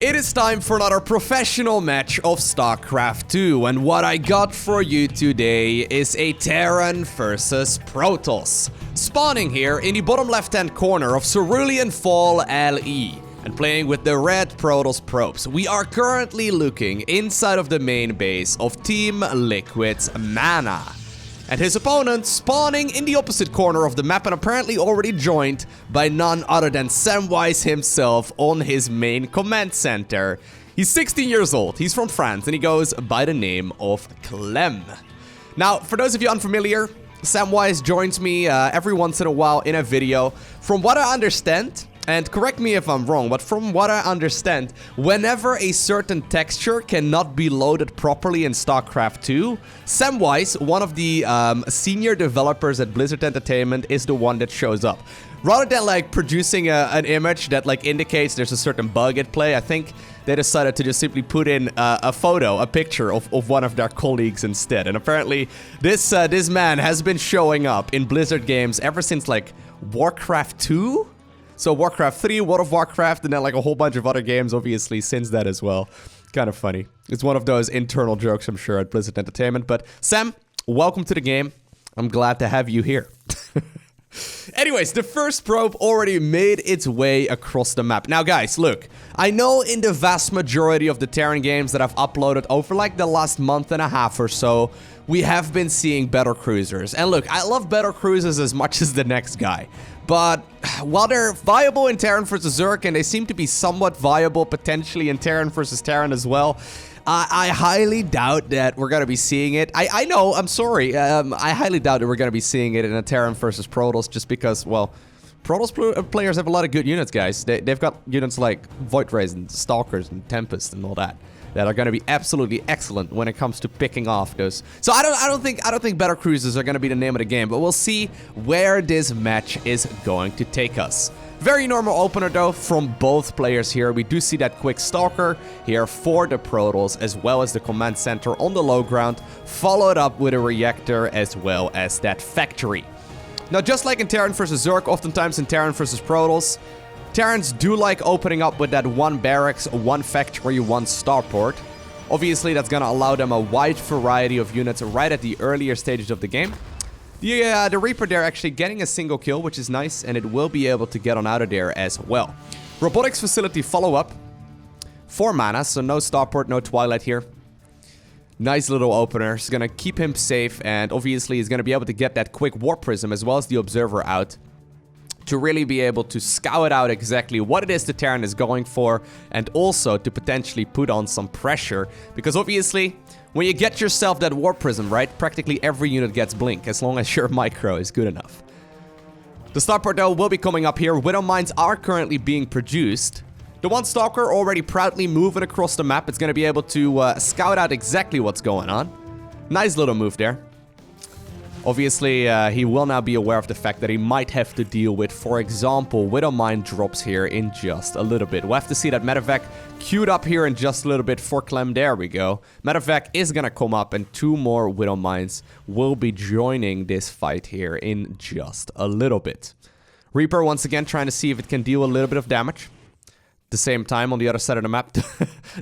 It is time for another professional match of StarCraft 2, and what I got for you today is a Terran versus Protoss. Spawning here in the bottom left-hand corner of Cerulean Fall LE, and playing with the red Protoss probes. We are currently looking inside of the main base of Team Liquid's MaNa. And his opponent spawning in the opposite corner of the map and apparently already joined by none other than Samwise himself on his main command center. He's 16 years old, he's from France, and he goes by the name of Clem. Now, for those of you unfamiliar, Samwise joins me every once in a while in a video. From what I understand, and correct me if I'm wrong, but from what I understand, whenever a certain texture cannot be loaded properly in StarCraft 2, Samwise, one of the senior developers at Blizzard Entertainment, is the one that shows up. Rather than like producing an image that like indicates there's a certain bug at play, I think they decided to just simply put in a picture of one of their colleagues instead. And apparently this man has been showing up in Blizzard games ever since like Warcraft 2? So Warcraft 3, World of Warcraft, and then like a whole bunch of other games, obviously, since that as well. Kind of funny. It's one of those internal jokes, I'm sure, at Blizzard Entertainment. But Sam, welcome to the game. I'm glad to have you here. Anyways, the first probe already made its way across the map. Now, guys, look. I know in the vast majority of the Terran games that I've uploaded over like the last month and a half or so, we have been seeing battle cruisers. And look, I love battle cruisers as much as the next guy. But while they're viable in Terran vs. Zerg, and they seem to be somewhat viable potentially in Terran vs. Terran as well, I highly doubt that we're going to be seeing it. I know, I'm sorry. I highly doubt that we're going to be seeing it in a Terran versus Protoss just because, well, Protoss players have a lot of good units, guys. They've got units like Void Rays and Stalkers and Tempest and all that are going to be absolutely excellent when it comes to picking off those. So I don't think battle cruisers are going to be the name of the game, but we'll see where this match is going to take us. Very normal opener though from both players here. We do see that quick Stalker here for the Protoss as well as the command center on the low ground, followed up with a reactor as well as that factory. Now, just like in Terran vs. Zerg, oftentimes in Terran vs. Protoss, Terrans do like opening up with that one barracks, one factory, one starport. Obviously, that's going to allow them a wide variety of units right at the earlier stages of the game. The Reaper there actually getting a single kill, which is nice, and it will be able to get on out of there as well. Robotics facility follow-up for MaNa, so no starport, no Twilight here. Nice little opener. It's going to keep him safe, and obviously he's going to be able to get that quick Warp Prism as well as the Observer out to really be able to scout out exactly what it is the Terran is going for, and also to potentially put on some pressure, because obviously when you get yourself that Warp Prism, right, practically every unit gets Blink as long as your micro is good enough. The starport though will be coming up here. Widow Mines are currently being produced. The one Stalker already proudly moving across the map. It's going to be able to scout out exactly what's going on. Nice little move there. Obviously, he will now be aware of the fact that he might have to deal with, for example, Widow Mine drops here in just a little bit. We'll have to see that Medevac queued up here in just a little bit for Clem. There we go. Medevac is going to come up, and two more Widow Mines will be joining this fight here in just a little bit. Reaper once again trying to see if it can deal a little bit of damage. At the same time, on the other side of the map,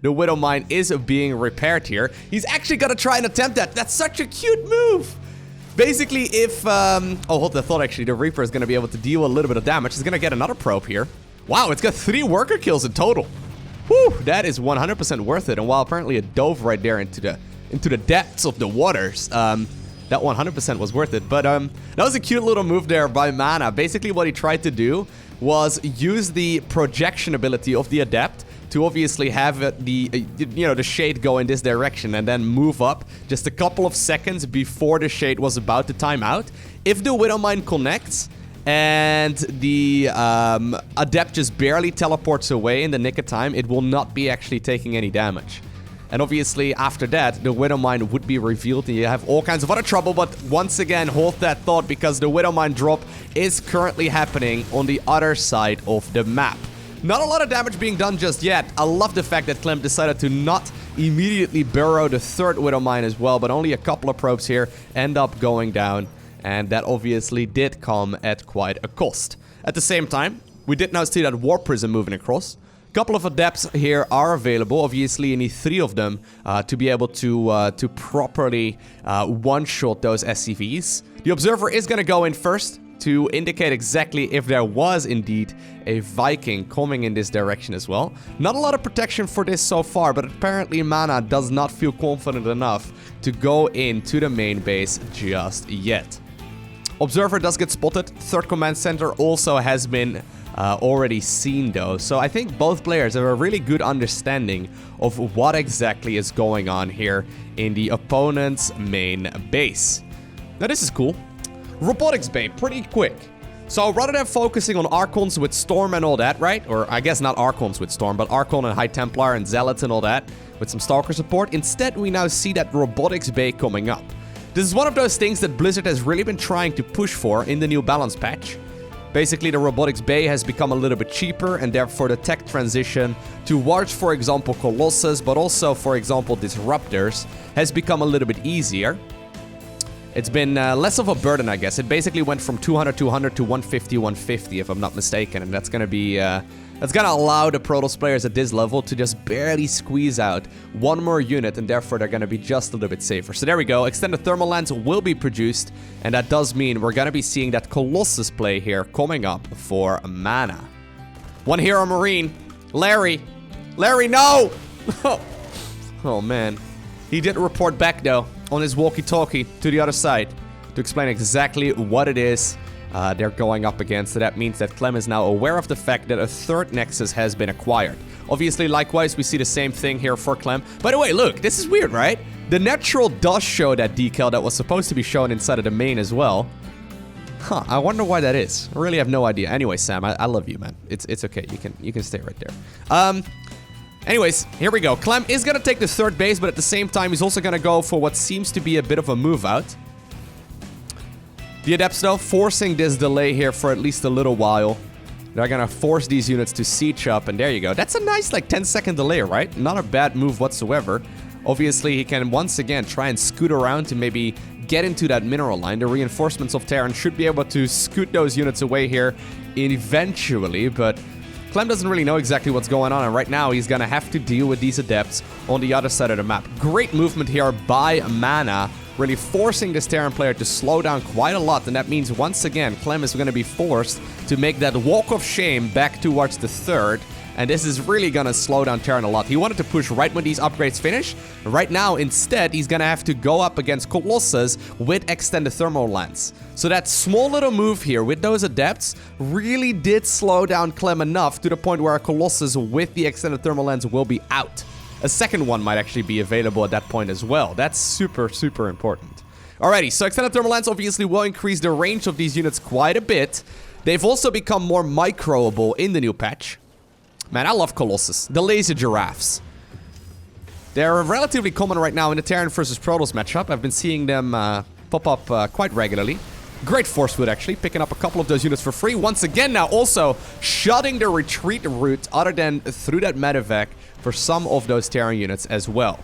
the Widow Mine is being repaired here. He's actually going to try and attempt that. That's such a cute move. Basically, if, oh, hold the thought, actually, the Reaper is going to be able to deal a little bit of damage. He's going to get another probe here. Wow, it's got 3 worker kills in total. Whew, that is 100% worth it. And while apparently it dove right there into the depths of the waters, that 100% was worth it. But that was a cute little move there by MaNa. Basically, what he tried to do was use the projection ability of the Adept to obviously have the shade go in this direction and then move up just a couple of seconds before the shade was about to time out. If the Widow Mine connects and the Adept just barely teleports away in the nick of time, it will not be actually taking any damage. And obviously, after that, the Widow Mine would be revealed and you have all kinds of other trouble. But once again, hold that thought because the Widow Mine drop is currently happening on the other side of the map. Not a lot of damage being done just yet. I love the fact that Clem decided to not immediately burrow the third Widow Mine as well, but only a couple of probes here end up going down, and that obviously did come at quite a cost. At the same time, we did now see that Warp Prism moving across. couple of adepts here are available. Obviously, you need 3 of them to be able to properly one-shot those SCVs. The observer is going to go in first to indicate exactly if there was indeed a Viking coming in this direction as well. Not a lot of protection for this so far, but apparently MaNa does not feel confident enough to go into the main base just yet. Observer does get spotted. 3rd command center also has been already seen though, so I think both players have a really good understanding of what exactly is going on here in the opponent's main base. Now this is cool. Robotics Bay, pretty quick. So rather than focusing on Archons with Storm and all that, right? Or I guess not Archons with Storm, but Archon and High Templar and Zealots and all that with some Stalker support, instead we now see that Robotics Bay coming up. This is one of those things that Blizzard has really been trying to push for in the new balance patch. Basically, the Robotics Bay has become a little bit cheaper, and therefore the tech transition towards, for example, Colossus, but also, for example, Disruptors, has become a little bit easier. It's been less of a burden, I guess. It basically went from 200, 200 to 150, 150, if I'm not mistaken, and that's gonna be... that's gonna allow the Protoss players at this level to just barely squeeze out one more unit, and therefore they're gonna be just a little bit safer. So there we go. Extended thermal lens will be produced, and that does mean we're gonna be seeing that Colossus play here coming up for MaNa. One hero Marine, Larry. Larry, no! Oh man. He did report back though on his walkie-talkie to the other side to explain exactly what it is they're going up against. So that means that Clem is now aware of the fact that a 3rd Nexus has been acquired. Obviously, likewise, we see the same thing here for Clem. By the way, look, this is weird, right? The Natural does show that decal that was supposed to be shown inside of the main as well. Huh, I wonder why that is. I really have no idea. Anyway, Sam, I love you, man. It's okay. You can stay right there. Anyways, here we go. Clem is going to take the 3rd base, but at the same time, he's also going to go for what seems to be a bit of a move out. The Adepts, though, forcing this delay here for at least a little while. They're going to force these units to siege up, and there you go. That's a nice, like, 10-second delay, right? Not a bad move whatsoever. Obviously, he can once again try and scoot around to maybe get into that mineral line. The reinforcements of Terran should be able to scoot those units away here eventually, but... Clem doesn't really know exactly what's going on, and right now he's gonna have to deal with these Adepts on the other side of the map. Great movement here by MaNa, really forcing this Terran player to slow down quite a lot, and that means once again Clem is gonna be forced to make that walk of shame back towards the 3rd, and this is really gonna slow down Terran a lot. He wanted to push right when these upgrades finish. Right now, instead, he's gonna have to go up against Colossus with extended thermal lens. So that small little move here with those Adepts really did slow down Clem enough to the point where a Colossus with the extended thermal lens will be out. A second one might actually be available at that point as well. That's super, super important. Alrighty, so extended thermal lens obviously will increase the range of these units quite a bit. They've also become more microable in the new patch. Man, I love Colossus. The laser giraffes. They're relatively common right now in the Terran versus Protoss matchup. I've been seeing them pop up quite regularly. Great force food, actually, picking up a couple of those units for free. Once again now, also shutting the retreat route other than through that medevac for some of those Terran units as well.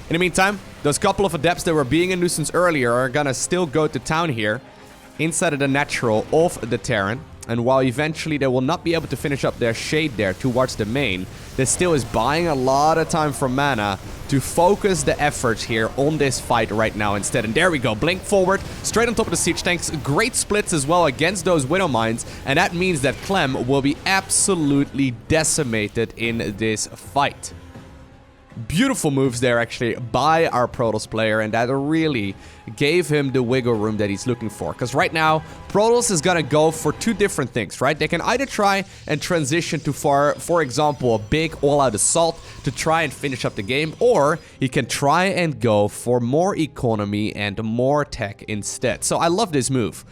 In the meantime, those couple of Adepts that were being a nuisance earlier are gonna still go to town here inside of the natural of the Terran. And while eventually they will not be able to finish up their shade there towards the main, this still is buying a lot of time from MaNa to focus the efforts here on this fight right now instead. And there we go, blink forward, straight on top of the siege tanks. Great splits as well against those Widow Mines, and that means that Clem will be absolutely decimated in this fight. Beautiful moves there, actually, by our Protoss player, and that really gave him the wiggle room that he's looking for. Because right now, Protoss is gonna go for 2 different things, right? They can either try and transition to, for example, a big all-out assault to try and finish up the game, or he can try and go for more economy and more tech instead. So I love this move.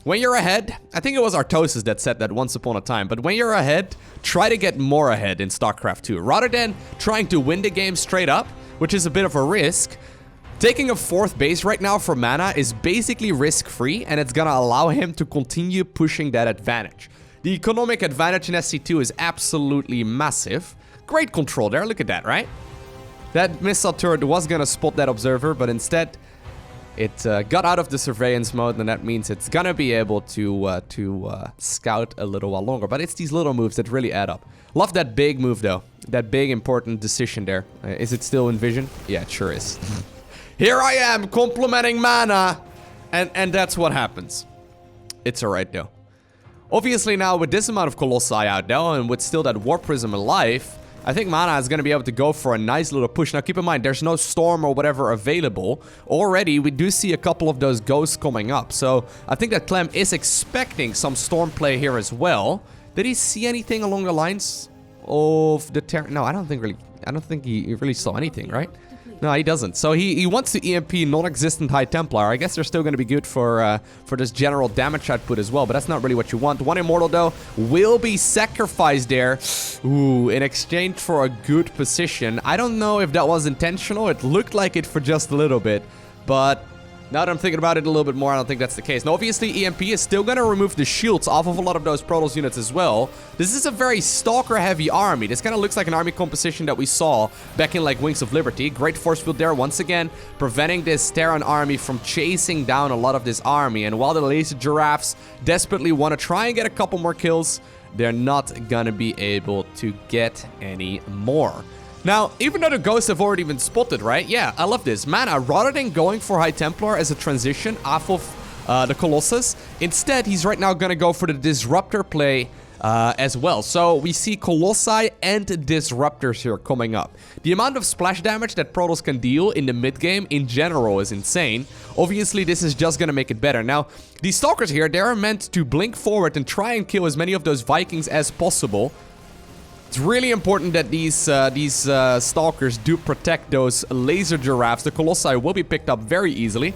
When you're ahead, I think it was Artosis that said that once upon a time, but when you're ahead, try to get more ahead in StarCraft 2. Rather than trying to win the game straight up, which is a bit of a risk, taking a 4th base right now for MaNa is basically risk-free, and it's gonna allow him to continue pushing that advantage. The economic advantage in SC2 is absolutely massive. Great control there, look at that, right? That missile turret was gonna spot that observer, but instead, It got out of the surveillance mode, and that means it's gonna be able to scout a little while longer. But it's these little moves that really add up. Love that big move, though. That big, important decision there. Is it still in vision? Yeah, it sure is. Here I am, complimenting MaNa. And that's what happens. It's alright, though. Obviously, now, with this amount of Colossi out, though, and with still that Warp Prism alive, I think MaNa is going to be able to go for a nice little push. Now, keep in mind, there's no Storm or whatever available. Already, we do see a couple of those Ghosts coming up. So, I think that Clem is expecting some Storm play here as well. Did he see anything along the lines of the Terran? No, I don't think he really saw anything, right? No, he doesn't. So he wants to EMP non-existent High Templar. I guess they're still going to be good for this general damage output as well, but that's not really what you want. One Immortal, though, will be sacrificed there. Ooh, in exchange for a good position. I don't know if that was intentional. It looked like it for just a little bit, but now that I'm thinking about it a little bit more, I don't think that's the case. Now, obviously, EMP is still going to remove the shields off of a lot of those Protoss units as well. This is a very Stalker-heavy army. This kind of looks like an army composition that we saw back in, like, Wings of Liberty. Great force field there, once again, preventing this Terran army from chasing down a lot of this army. And while the laser giraffes desperately want to try and get a couple more kills, they're not going to be able to get any more. Now, even though the Ghosts have already been spotted, right? Yeah, I love this. MaNa, rather than going for High Templar as a transition off of the Colossus, instead, he's right now going to go for the Disruptor play as well. So, we see Colossi and Disruptors here coming up. The amount of splash damage that Protoss can deal in the mid-game in general is insane. Obviously, this is just going to make it better. Now, these Stalkers here, they're meant to blink forward and try and kill as many of those Vikings as possible. It's really important that these Stalkers do protect those laser giraffes. The Colossi will be picked up very easily.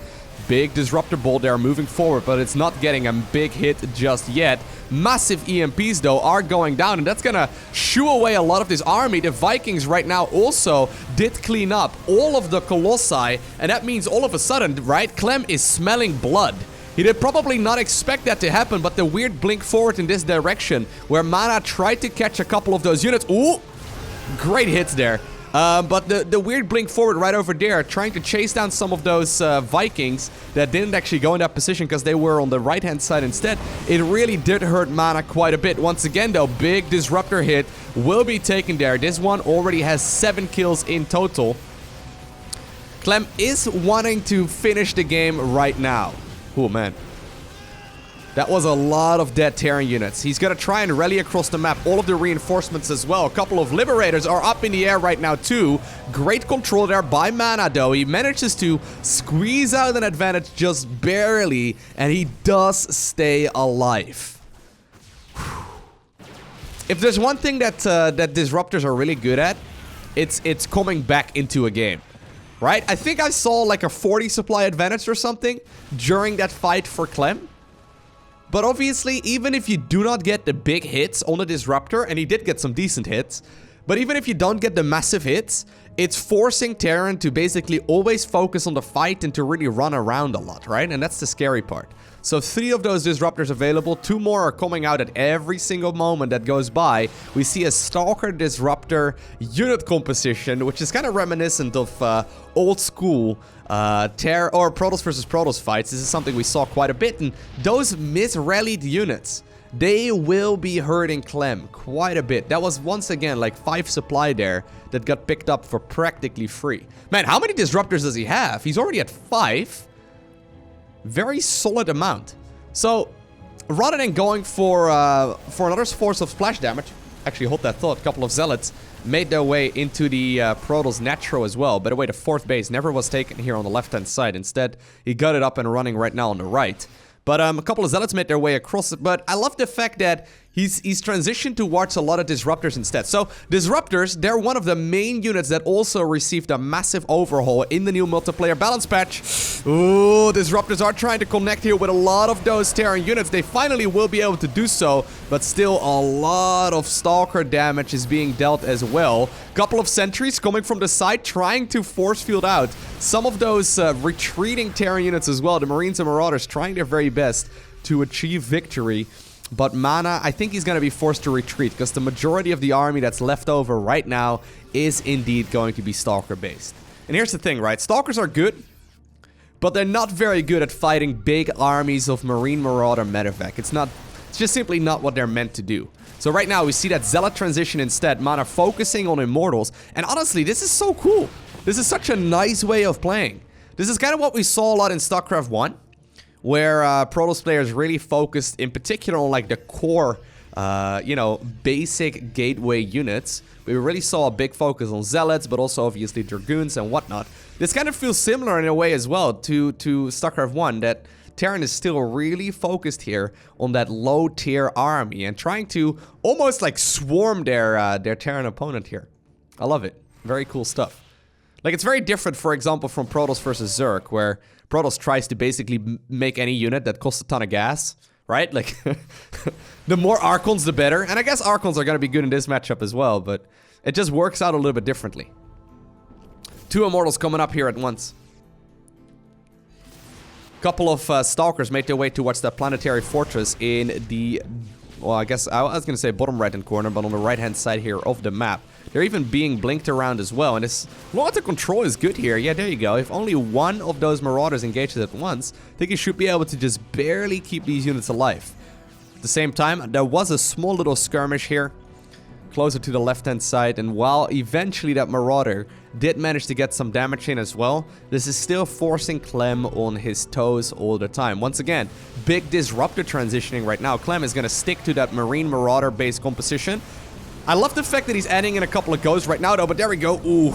Big Disruptor bolt there moving forward, but it's not getting a big hit just yet. Massive EMPs, though, are going down, and that's gonna shoo away a lot of this army. The Vikings right now also did clean up all of the Colossi, and that means all of a sudden, right, Clem is smelling blood. He did probably not expect that to happen, but the weird blink forward in this direction, where MaNa tried to catch a couple of those units. Ooh! Great hits there. But the weird blink forward right over there, trying to chase down some of those Vikings that didn't actually go in that position because they were on the right-hand side instead. It really did hurt MaNa quite a bit. Once again, though, big Disruptor hit will be taken there. This one already has 7 kills in total. Clem is wanting to finish the game right now. Oh, man. That was a lot of dead Terran units. He's going to try and rally across the map. All of the reinforcements as well. A couple of Liberators are up in the air right now, too. Great control there by MaNa, though. He manages to squeeze out an advantage just barely, and he does stay alive. If there's one thing that Disruptors are really good at, it's coming back into a game. Right? I think I saw like a 40 supply advantage or something during that fight for Clem. But obviously, even if you do not get the big hits on the Disruptor, and he did get some decent hits, but even if you don't get the massive hits, it's forcing Terran to basically always focus on the fight and to really run around a lot, right? And that's the scary part. So 3 of those Disruptors available, 2 more are coming out at every single moment that goes by. We see a Stalker Disruptor unit composition, which is kind of reminiscent of old school Protoss versus Protoss fights. This is something we saw quite a bit, and those mis-rallied units, they will be hurting Clem quite a bit. That was once again like 5 supply there that got picked up for practically free. Man, how many Disruptors does he have? He's already at 5. Very solid amount. So, rather than going for another force of splash damage, actually hold that thought, a couple of Zealots made their way into the Protoss Natro as well. By the way, the 4th base never was taken here on the left-hand side. Instead, he got it up and running right now on the right. But a couple of Zealots made their way across it. But I love the fact that he's transitioned towards a lot of Disruptors instead. So, Disruptors, they're one of the main units that also received a massive overhaul in the new multiplayer balance patch. Ooh, Disruptors are trying to connect here with a lot of those Terran units. They finally will be able to do so, but still a lot of Stalker damage is being dealt as well. Couple of sentries coming from the side, trying to force field out some of those retreating Terran units as well. The Marines and Marauders trying their very best to achieve victory. But MaNa, I think he's going to be forced to retreat because the majority of the army that's left over right now is indeed going to be Stalker-based. And here's the thing, right? Stalkers are good, but they're not very good at fighting big armies of Marine Marauder medevac. It's just simply not what they're meant to do. So right now we see that Zealot transition instead, MaNa focusing on Immortals, and honestly, this is so cool. This is such a nice way of playing. This is kind of what we saw a lot in StarCraft 1, where Protoss players really focused in particular on like the core, you know, basic gateway units. We really saw a big focus on Zealots, but also obviously Dragoons and whatnot. This kind of feels similar in a way as well to StarCraft 1, that Terran is still really focused here on that low tier army and trying to almost like swarm their Terran opponent here. I love it. Very cool stuff. Like, it's very different, for example, from Protoss versus Zerg, where Protoss tries to basically make any unit that costs a ton of gas, right? Like, the more Archons, the better. And I guess Archons are going to be good in this matchup as well, but it just works out a little bit differently. 2 Immortals coming up here at once. Couple of Stalkers made their way towards the Planetary Fortress in the... Well, I guess I was going to say bottom right-hand corner, but on the right-hand side here of the map. They're even being blinked around as well, and this water control is good here. Yeah, there you go. If only one of those Marauders engages at once, I think you should be able to just barely keep these units alive. At the same time, there was a small little skirmish here, closer to the left-hand side, and while eventually that Marauder did manage to get some damage in as well, this is still forcing Clem on his toes all the time. Once again, big Disruptor transitioning right now. Clem is going to stick to that Marine Marauder-based composition. I love the fact that he's adding in a couple of ghosts right now, though, but there we go. Ooh.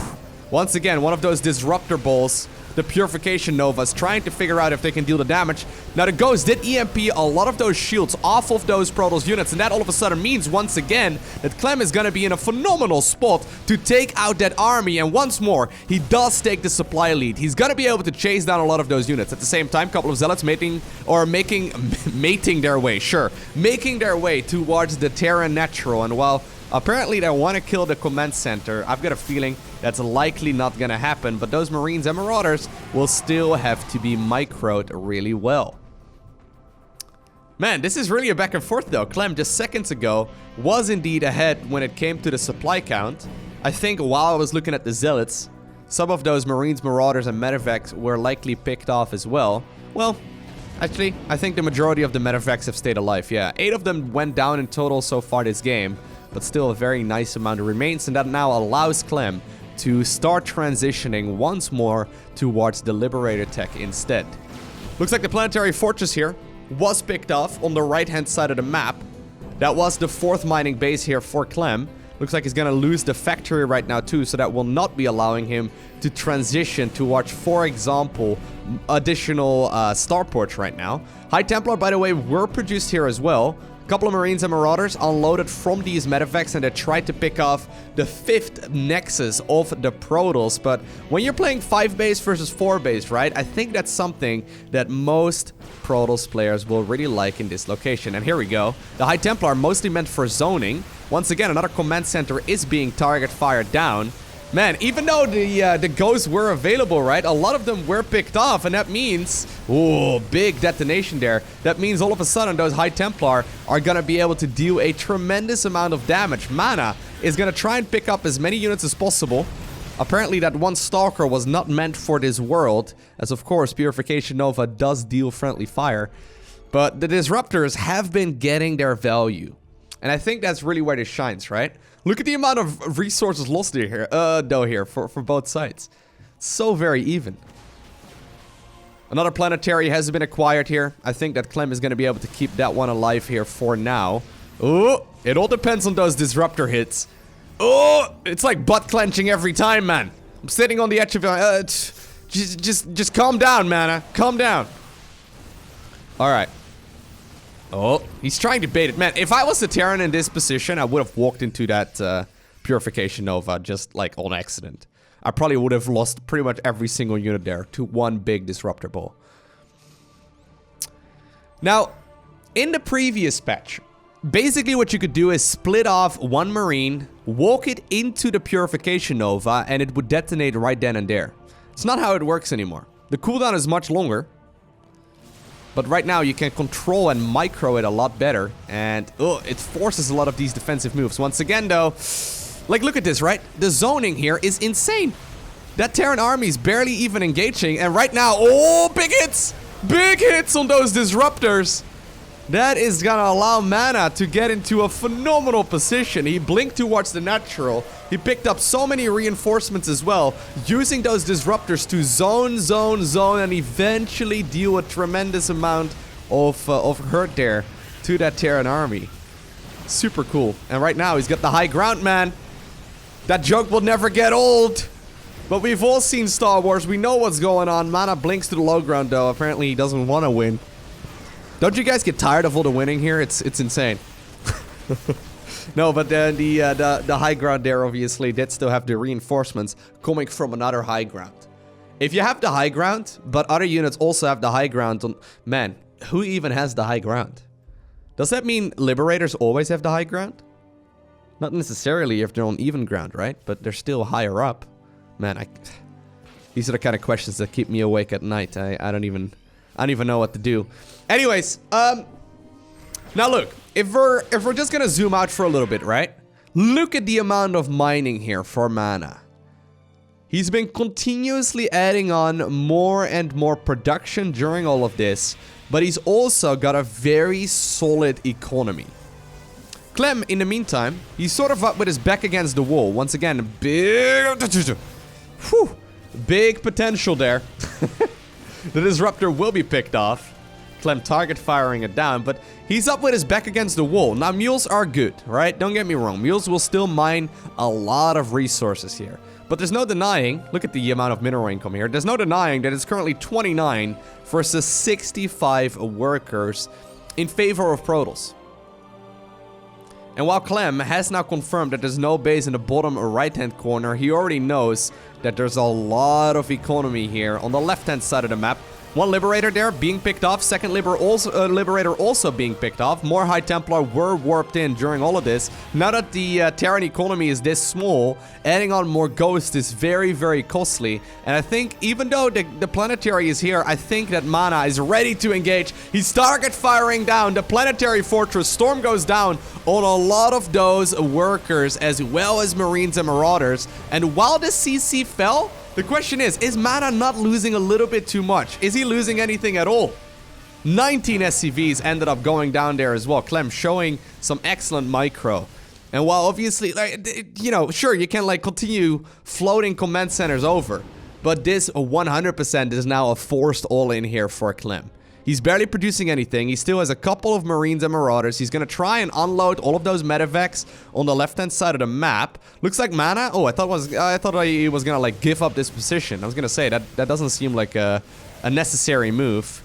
Once again, one of those Disruptor balls, the Purification Novas, trying to figure out if they can deal the damage. Now, the ghost did EMP a lot of those shields off of those Protoss units, and that all of a sudden means, once again, that Clem is going to be in a phenomenal spot to take out that army, and once more, he does take the supply lead. He's going to be able to chase down a lot of those units. At the same time, a couple of Zealots mating their way, sure, making their way towards the Terran Natural, and while apparently they want to kill the command center, I've got a feeling that's likely not going to happen, but those Marines and Marauders will still have to be microed really well. Man, this is really a back and forth though. Clem just seconds ago was indeed ahead when it came to the supply count. I think while I was looking at the Zealots, some of those Marines, Marauders, and Medevacs were likely picked off as well. Well, actually, I think the majority of the Medevacs have stayed alive, yeah. 8 of them went down in total so far this game, but still a very nice amount of remains, and that now allows Clem to start transitioning once more towards the Liberator tech instead. Looks like the Planetary Fortress here was picked off on the right-hand side of the map. That was the 4th mining base here for Clem. Looks like he's gonna lose the factory right now too, so that will not be allowing him to transition towards, for example, additional starports right now. High Templar, by the way, were produced here as well. A couple of Marines and Marauders unloaded from these medevacs, and they tried to pick off the 5th nexus of the Protoss. But when you're playing 5 base versus 4 base, right, I think that's something that most Protoss players will really like in this location. And here we go. The High Templar are mostly meant for zoning. Once again, another command center is being target fired down. Man, even though the ghosts were available, right, a lot of them were picked off, and that means, ooh, big detonation there. That means all of a sudden those High Templar are gonna be able to deal a tremendous amount of damage. MaNa is gonna try and pick up as many units as possible. Apparently that one Stalker was not meant for this world, as of course Purification Nova does deal friendly fire. But the Disruptors have been getting their value. And I think that's really where this shines, right? Look at the amount of resources lost here, for both sides. It's so very even. Another planetary has been acquired here. I think that Clem is going to be able to keep that one alive here for now. Oh, it all depends on those Disruptor hits. Oh, it's like butt clenching every time, man. I'm sitting on the edge of it. Just calm down, MaNa. Calm down. All right. Oh, he's trying to bait it. Man, if I was the Terran in this position, I would have walked into that Purification Nova just like on accident. I probably would have lost pretty much every single unit there to one big Disruptor ball. Now, in the previous patch, basically what you could do is split off one Marine, walk it into the Purification Nova, and it would detonate right then and there. It's not how it works anymore. The cooldown is much longer. But right now you can control and micro it a lot better, and it forces a lot of these defensive moves. Once again though, like look at this, right? The zoning here is insane. That Terran army is barely even engaging. And right now, oh, big hits! Big hits on those Disruptors. That is gonna allow MaNa to get into a phenomenal position. He blinked towards the natural. He picked up so many reinforcements as well, using those Disruptors to zone, and eventually deal a tremendous amount of hurt there to that Terran army. Super cool. And right now, he's got the high ground, man. That joke will never get old. But we've all seen Star Wars. We know what's going on. MaNa blinks to the low ground, though. Apparently, he doesn't want to win. Don't you guys get tired of all the winning here? It's insane. No, but the high ground there obviously did still have the reinforcements coming from another high ground. If you have the high ground, but other units also have the high ground on... Man, who even has the high ground? Does that mean Liberators always have the high ground? Not necessarily if they're on even ground, right? But they're still higher up. Man, these are the kind of questions that keep me awake at night. I don't even know what to do. Anyways, now look, if we're just gonna zoom out for a little bit, right? Look at the amount of mining here for MaNa. He's been continuously adding on more and more production during all of this, but he's also got a very solid economy. Clem, in the meantime, he's sort of up with his back against the wall. Once again, big potential there. The Disruptor will be picked off. Clem target firing it down, but he's up with his back against the wall. Now, mules are good, right? Don't get me wrong. Mules will still mine a lot of resources here. But there's no denying, look at the amount of mineral income here. There's no denying that it's currently 29 versus 65 workers in favor of Protoss. And while Clem has now confirmed that there's no base in the bottom right-hand corner, he already knows that there's a lot of economy here on the left-hand side of the map. One Liberator there being picked off, second Liberator also being picked off. More High Templar were warped in during all of this. Now that the Terran economy is this small, adding on more Ghosts is very, very costly. And I think even though the Planetary is here, I think that MaNa is ready to engage. He's target firing down the Planetary Fortress. Storm goes down on a lot of those workers as well as Marines and Marauders. And while the CC fell, the question is MaNa not losing a little bit too much? Is he losing anything at all? 19 SCVs ended up going down there as well. Clem showing some excellent micro. And while obviously, like, you know, sure, you can like continue floating command centers over. But this 100% is now a forced all-in here for Clem. He's barely producing anything. He still has a couple of Marines and Marauders. He's going to try and unload all of those medevacs on the left-hand side of the map. Looks like MaNa... Oh, I thought he was going to, like, give up this position. I was going to say, that doesn't seem like a necessary move.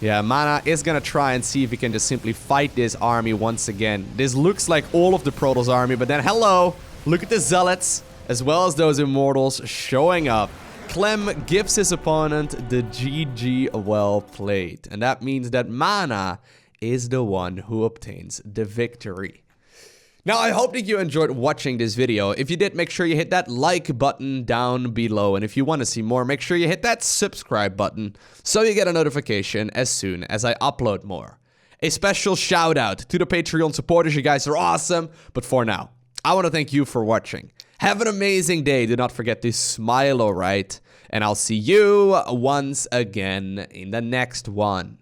Yeah, MaNa is going to try and see if he can just simply fight this army once again. This looks like all of the Protoss army, but then, hello! Look at the Zealots, as well as those Immortals showing up. Clem gives his opponent the GG well played. And that means that MaNa is the one who obtains the victory. Now, I hope that you enjoyed watching this video. If you did, make sure you hit that like button down below. And if you want to see more, make sure you hit that subscribe button so you get a notification as soon as I upload more. A special shout out to the Patreon supporters. You guys are awesome. But for now, I want to thank you for watching. Have an amazing day. Do not forget to smile, alright? And I'll see you once again in the next one.